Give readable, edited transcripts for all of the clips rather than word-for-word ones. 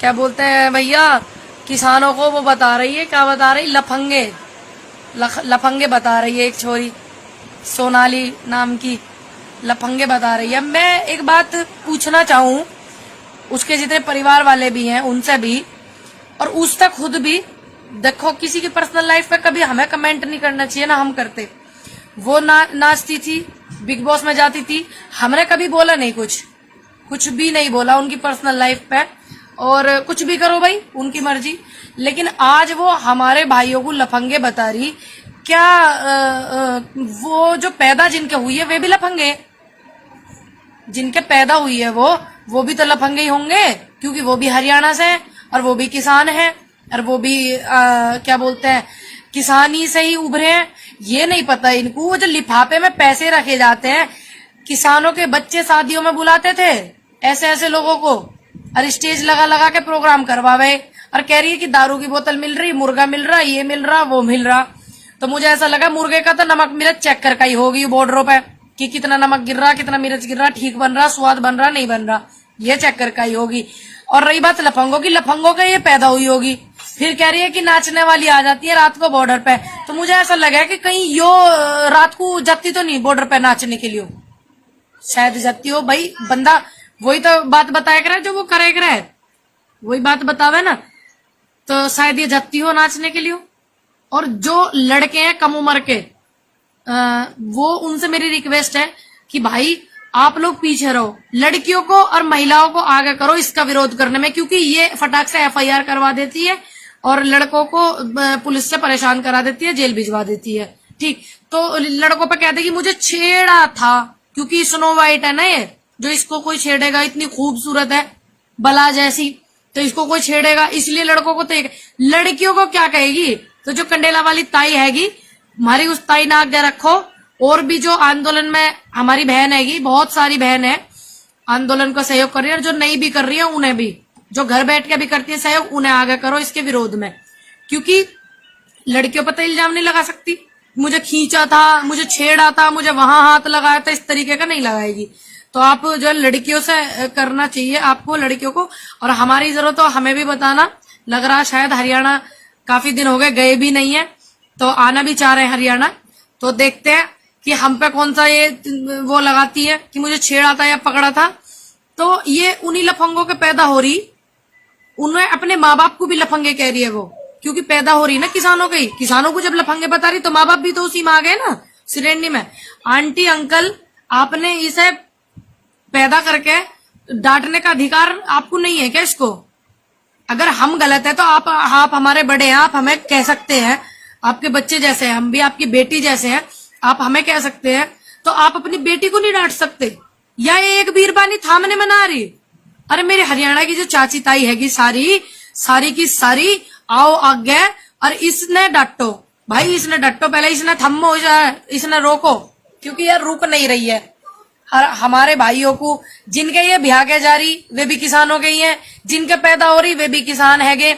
क्या बोलते हैं भैया, किसानों को वो बता रही है, क्या बता रही, लफंगे लफंगे बता रही है एक छोरी, सोनाली नाम की, लफंगे बता रही है। मैं एक बात पूछना चाहूँ, उसके जितने परिवार वाले भी हैं उनसे भी, और उससे खुद भी, देखो किसी की पर्सनल लाइफ पे कभी हमें कमेंट नहीं करना चाहिए, ना हम करते। वो नाचती थी, बिग बॉस में जाती थी, हमने कभी बोला नहीं, कुछ भी नहीं बोला उनकी पर्सनल लाइफ पे, और कुछ भी करो भाई, उनकी मर्जी। लेकिन आज वो हमारे भाइयों को लफंगे बता रही। क्या वो जो पैदा जिनके हुई है वे भी लफंगे, जिनके पैदा हुई है वो भी तो लफंगे ही होंगे, क्योंकि वो भी हरियाणा से हैं और वो भी किसान हैं, और वो भी क्या बोलते हैं, किसानी से ही उभरे हैं। ये नहीं पता इनको, वो जो लिफाफे में पैसे रखे जाते हैं, किसानों के बच्चे शादियों में बुलाते थे ऐसे ऐसे लोगों को, और स्टेज लगा लगा के प्रोग्राम करवावे, और कह रही है कि दारू की बोतल मिल रही, मुर्गा मिल रहा, ये मिल रहा, वो मिल रहा। तो मुझे ऐसा लगा मुर्गे का तो नमक मिर्च चेक करके ही होगी बॉर्डरों पे, कि कितना नमक गिर रहा, कितना मिर्च गिर रहा, ठीक बन रहा, स्वाद बन रहा, नहीं बन रहा, ये चेक करके ही होगी। और रही बात लफंगों की, लफंगों का ये पैदा हुई होगी, फिर कह रही है कि नाचने वाली आ जाती है रात को बॉर्डर पे। तो मुझे ऐसा लगा कि कहीं यो रात को जाती तो नहीं बॉर्डर पे नाचने के लिए, शायद जाती हो भाई। बंदा वही तो बात बताया करे जो वो करे करे, वही बात बतावे ना, तो शायद ये जाती हो नाचने के लिए। और जो लड़के हैं कम उम्र के, वो उनसे मेरी रिक्वेस्ट है कि भाई आप लोग पीछे रहो, लड़कियों को और महिलाओं को आगे करो इसका विरोध करने में, क्योंकि ये फटाक से एफआईआर करवा देती है और लड़कों को पुलिस से परेशान करा देती है, जेल भिजवा देती है। ठीक, तो लड़कों पे कहते कि मुझे छेड़ा था, क्योंकि स्नो वाइट है ना ये, जो इसको कोई छेड़ेगा, इतनी खूबसूरत है बला जैसी, तो इसको कोई छेड़ेगा, इसलिए लड़कों को तो। लड़कियों को क्या कहेगी, तो जो कंडेला वाली ताई हैगी हमारी, उस ताई ने आगे रखो। और भी जो आंदोलन में हमारी बहन हैगी, बहुत सारी बहन है आंदोलन का सहयोग कर रही है, और जो नहीं भी कर रही है उन्हें भी, जो घर बैठ के भी करती है सहयोग, उन्हें आगे करो इसके विरोध में। क्योंकि लड़कियों पर तो इल्जाम नहीं लगा सकती, मुझे खींचा था, मुझे छेड़ा था, मुझे वहां हाथ लगाया था, इस तरीके का नहीं लगाएगी। तो आप जो लड़कियों से करना चाहिए आपको, लड़कियों को। और हमारी जरूरत हो हमें भी बताना। लग रहा शायद हरियाणा काफी दिन हो गए भी नहीं है, तो आना भी चाह रहे हैं हरियाणा। तो देखते हैं कि हम पे कौन सा ये वो लगाती है कि मुझे छेड़ा था या पकड़ा था। तो ये उन्हीं लफंगों के पैदा हो रही, उन्हें अपने माँ बाप को भी लफंगे कह रही है वो, क्योंकि पैदा हो रही ना किसानों के ही। किसानों को जब लफंगे बता रही तो माँ बाप भी तो उसी में आ गए ना, श्रेणी में। आंटी अंकल, आपने इसे पैदा करके डांटने का अधिकार आपको नहीं है क्या इसको? अगर हम गलत है तो आप हमारे बड़े हैं, आप हमें कह सकते हैं, आपके बच्चे जैसे हैं, हम भी आपकी बेटी जैसे हैं, आप हमें कह सकते हैं। तो आप अपनी बेटी को नहीं डांट सकते? या ये एक बीरबानी थामने में ना आ रही? अरे मेरे हरियाणा की जो चाची ताई हैगी, सारी की सारी आओ आगे, और इसने डांटो भाई, इसने डांटो, पहले इसने थम्मो हो जाए, इसने रोको, क्योंकि यार रुक नहीं रही है। हमारे भाइयों को जिनके ये ब्याह के जा रही वे भी किसानों के ही हैं, जिनके पैदा हो रही वे भी किसान हैगे,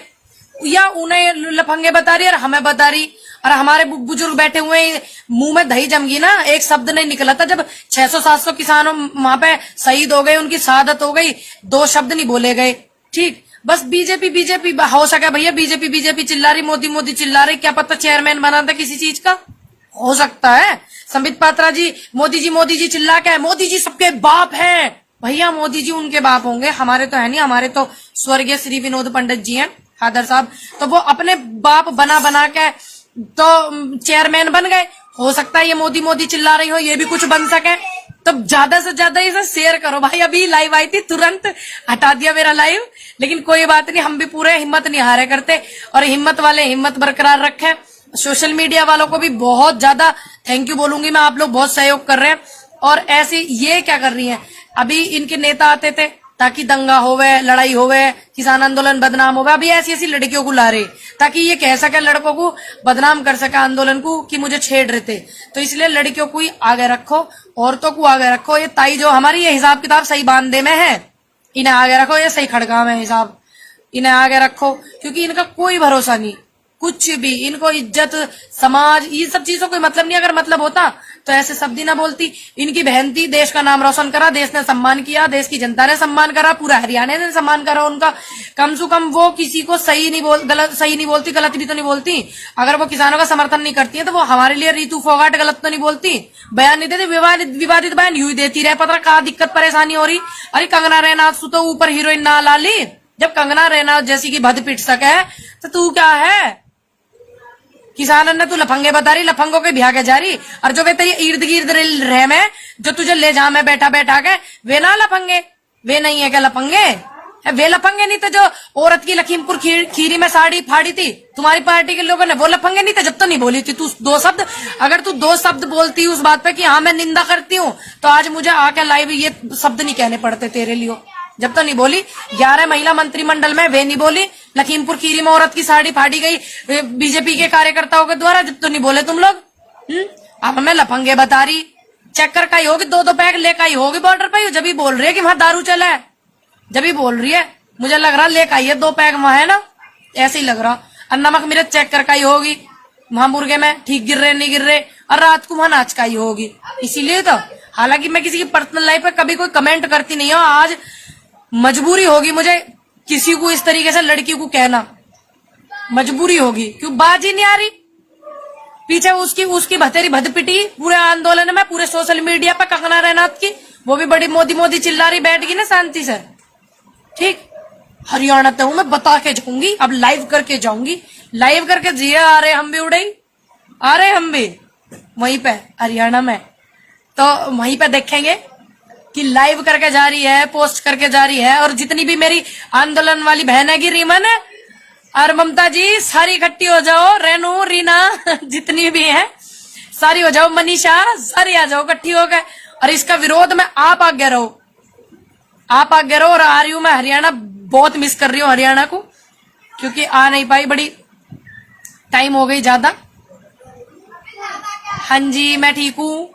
या उन्हें लफंगे बता रही और हमें बता रही। और हमारे बुजुर्ग बैठे हुए मुंह में दही जम गई ना, एक शब्द नहीं निकला था जब 600-700 किसान वहां पे शहीद हो गए, उनकी शहादत हो गई, 2 शब्द नहीं बोले गए। ठीक, बस बीजेपी हो सका भैया, बीजेपी चिल्ला रही, मोदी चिल्ला रही, क्या पता चेयरमैन बना था किसी चीज का, हो सकता है। संबित पात्रा जी मोदी जी चिल्ला के, मोदी जी सबके बाप हैं। भैया मोदी जी उनके बाप होंगे, हमारे तो है नहीं, हमारे तो स्वर्गीय श्री विनोद पंडित जी हैं, फादर साहब, तो वो अपने बाप बना के तो चेयरमैन बन गए। हो सकता है ये मोदी चिल्ला रही हो, ये भी कुछ बन सके। तो ज्यादा से ज्यादा इसे शेयर करो भाई। अभी लाइव आई थी, तुरंत हटा दिया मेरा लाइव, लेकिन कोई बात नहीं, हम भी पूरे हिम्मत नहीं हारे करते, और हिम्मत वाले हिम्मत बरकरार रखें। सोशल मीडिया वालों को भी बहुत ज्यादा थैंक यू बोलूंगी मैं, आप लोग बहुत सहयोग कर रहे हैं। और ऐसे ये क्या कर रही हैं, अभी इनके नेता आते थे ताकि दंगा होवे, लड़ाई होवे, किसान आंदोलन बदनाम होवे, अभी ऐसी लड़कियों को ला रहे ताकि ये कह सके, लड़कों को बदनाम कर सके आंदोलन को कि मुझे छेड़ रहे थे। तो इसलिए लड़कियों को ही आगे रखो, औरतों को आगे रखो। ये ताई जो हमारी, ये हिसाब किताब सही बांधे में है, इन्हें आगे रखो, ये सही खड़गाव है हिसाब, इन्हें आगे रखो, क्योंकि इनका कोई भरोसा नहीं, कुछ भी इनको इज्जत समाज ये सब चीजों कोई मतलब नहीं। अगर मतलब होता तो ऐसे शब्द ही ना बोलती। इनकी बहन थी, देश का नाम रोशन करा, देश ने सम्मान किया, देश की जनता ने सम्मान करा, पूरा हरियाणा ने सम्मान करा उनका। कम से कम वो किसी को सही नहीं बोलती, गलत भी तो नहीं बोलती। अगर वो किसानों का समर्थन नहीं करती है तो वो हमारे लिए रितु फोगाट गलत तो नहीं बोलती, बयान नहीं देती, विवादित बयान यूं ही देती रहे। पता कहा दिक्कत परेशानी हो रही। अरे कंगना रनौत तो ऊपर हीरोइन ना ला ली। जब कंगना रनौत जैसी की भद पिट सके तो तू क्या है? किसानन ने तू लफंगे बता रही, लफंगों के ब्याह के जा रही। और जो वे तेरी इर्द गिर्द रह में जो तुझे ले जा मैं बैठा के वे ना लफंगे, वे नहीं है क्या लफंगे? वे लफंगे नहीं थे जो औरत की लखीमपुर खीरी में साड़ी फाड़ी थी तुम्हारी पार्टी के लोगों ने, वो लफंगे नहीं थे जब तो नहीं बोली थी तू दो शब्द। अगर तू दो शब्द बोलती उस बात पे कि हाँ मैं निंदा करती हूँ तो आज मुझे आके लाइव ये शब्द नहीं कहने पड़ते तेरे लिए। जब तो नहीं बोली 11 महिला मंत्रिमंडल में, वे नहीं बोली। लखीमपुर खीरी में औरत की साड़ी फाड़ी गई बीजेपी के कार्यकर्ताओं के द्वारा, जब तो नहीं बोले तुम लोग। अब हमें लफंगे बता रही। चक्कर का ही होगी, 2-2 पैक लेकर आई होगी बॉर्डर पे, जब भी बोल रही है कि वहां दारू चला है, जब भी बोल रही है। मुझे लग रहा लेकर आई है 2 पैक वहां, है ना? ऐसे ही लग रहा। और नमक मिर्च चेक कर का ही होगी वहां मुर्गे में, ठीक गिर रहे नहीं गिर रहे, और रात को वहां नाच का ही होगी। इसीलिए तो, हालांकि मैं किसी की पर्सनल लाइफ पे कभी कोई कमेंट करती नहीं हूँ, आज मजबूरी होगी मुझे किसी को इस तरीके से लड़की को कहना, मजबूरी होगी, क्यों बात ही नहीं आ रही। पीछे उसकी भतेरी भद पिटी पूरे आंदोलन में, पूरे सोशल मीडिया पे कंगना रनौत की, वो भी बड़ी मोदी चिल्ला रही बैठ गई ना शांति से। ठीक, हरियाणा तो हूं मैं, बता के जाऊंगी, अब लाइव करके जाऊंगी, लाइव करके जिए आ रहे हम भी उड़े, आ रहे हम भी वहीं पे हरियाणा में, तो वहीं पे देखेंगे कि लाइव करके जा रही है, पोस्ट करके जा रही है। और जितनी भी मेरी आंदोलन वाली बहन है, रीमन और ममता जी, सारी इकट्ठी हो जाओ, रेनू रीना जितनी भी है सारी हो जाओ, मनीषा सारी आ जाओ इकट्ठी हो गए। और इसका विरोध में आप आगे रहो, आप आगे रहो। और आ रही हूं मैं हरियाणा, बहुत मिस कर रही हूँ हरियाणा को, क्योंकि आ नहीं पाई, बड़ी टाइम हो गई ज्यादा। हाँ जी मैं ठीक हूँ,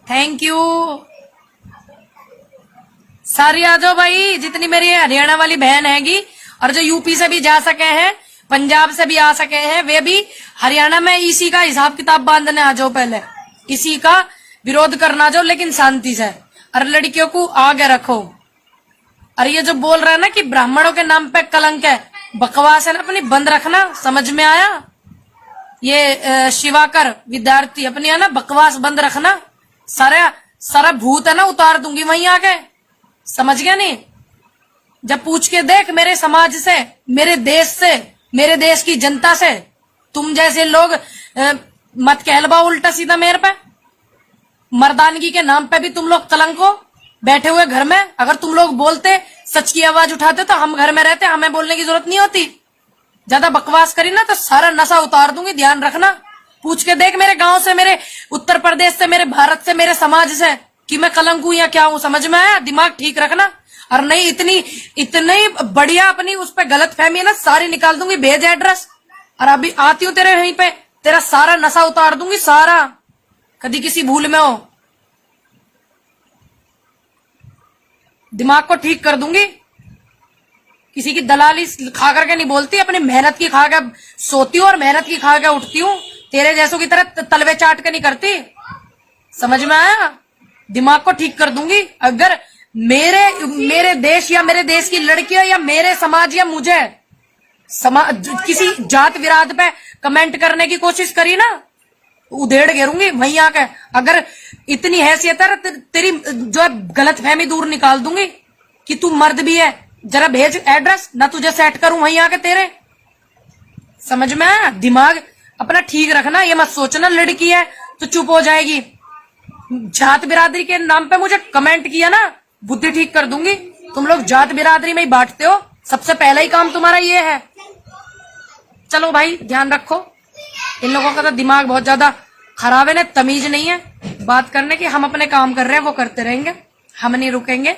थैंक यू। सारी आ जाओ भाई, जितनी मेरी हरियाणा वाली बहन हैगी, और जो यूपी से भी जा सके हैं, पंजाब से भी आ सके हैं, वे भी हरियाणा में इसी का हिसाब किताब बांधने आ जाओ, पहले इसी का विरोध करना जाओ, लेकिन शांति से। और लड़कियों को आगे रखो। और ये जो बोल रहा है ना कि ब्राह्मणों के नाम पे कलंक है, बकवास है ना, अपनी बंद रखना। समझ में आया? ये शिवाकर विद्यार्थी अपनी है ना, बकवास बंद रखना। सारा भूत है ना उतार दूंगी वहीं आके, समझ गया नहीं? जब पूछ के देख मेरे समाज से, मेरे देश से, मेरे देश की जनता से, तुम जैसे लोग मत कहलवा उल्टा सीधा मेरे पे। मर्दानगी के नाम पे भी तुम लोग कलंक हो, बैठे हुए घर में। अगर तुम लोग बोलते, सच की आवाज उठाते तो हम घर में रहते, हमें बोलने की जरूरत नहीं होती। ज्यादा बकवास करी ना तो सारा नशा उतार दूंगी, ध्यान रखना। पूछ के देख मेरे गांव से, मेरे उत्तर प्रदेश से, मेरे भारत से, मेरे समाज से, कि मैं कलंक हूं या क्या हूं। समझ में आया? दिमाग ठीक रखना। और नहीं इतनी बढ़िया अपनी उस पर गलत फहमी है ना, सारी निकाल दूंगी। भेज एड्रेस, और अभी आती हूँ तेरे यहीं पे, तेरा सारा नशा उतार दूंगी, सारा, कभी किसी भूल में हो। दिमाग को ठीक कर दूंगी। किसी की दलाली खा करके नहीं बोलती, अपनी मेहनत की खा के सोती हूँ और मेहनत की खा के उठती हूँ। तेरे जैसों की तरह तलवे चाट के नहीं करती। समझ में आया? दिमाग को ठीक कर दूंगी। अगर मेरे देश या मेरे देश की लड़कियां या मेरे समाज या मुझे किसी जात विराद पे कमेंट करने की कोशिश करी ना, उधेड़ घेरूंगी वहीं आके। अगर इतनी हैसियत है तेरी, जो गलत फहमी दूर निकाल दूंगी कि तू मर्द भी है। जरा भेज एड्रेस, ना तुझे सेट करूं वहीं आके तेरे। समझ में आया? दिमाग अपना ठीक रखना। ये मत सोचना लड़की है तो चुप हो जाएगी। जात बिरादरी के नाम पे मुझे कमेंट किया ना, बुद्धि ठीक कर दूंगी। तुम लोग जात बिरादरी में ही बांटते हो, सबसे पहला ही काम तुम्हारा ये है। चलो भाई ध्यान रखो। इन लोगों का तो दिमाग बहुत ज्यादा खराब है ना, तमीज नहीं है बात करने की। हम अपने काम कर रहे हैं, वो करते रहेंगे, हम नहीं रुकेंगे।